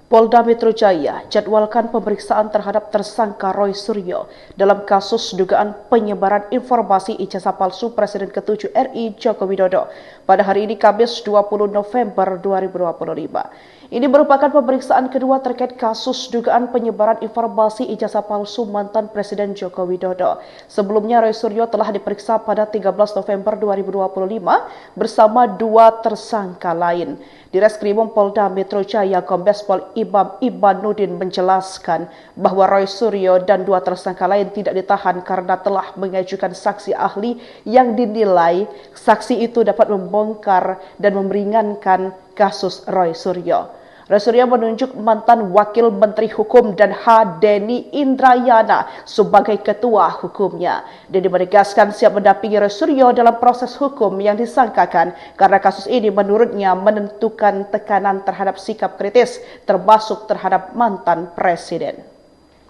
Polda Metro Jaya jadwalkan pemeriksaan terhadap tersangka Roy Suryo dalam kasus dugaan penyebaran informasi ijazah palsu Presiden ke-7 RI Joko Widodo pada hari ini Kamis 20 November 2025. Ini merupakan pemeriksaan kedua terkait kasus dugaan penyebaran informasi ijazah palsu mantan Presiden Joko Widodo. Sebelumnya Roy Suryo telah diperiksa pada 13 November 2025 bersama dua tersangka lain. Di Reskrimum Polda Metro Jaya, Kombes Pol Imam Ibanuddin menjelaskan bahwa Roy Suryo dan dua tersangka lain tidak ditahan karena telah mengajukan saksi ahli yang dinilai saksi itu dapat membongkar dan meringankan kasus Roy Suryo. Roy Suryo menunjuk mantan Wakil Menteri Hukum dan HAM Denny Indrayana sebagai ketua hukumnya. Denny menegaskan siap mendampingi Roy Suryo dalam proses hukum yang disangkakan karena kasus ini menurutnya menentukan tekanan terhadap sikap kritis termasuk terhadap mantan presiden.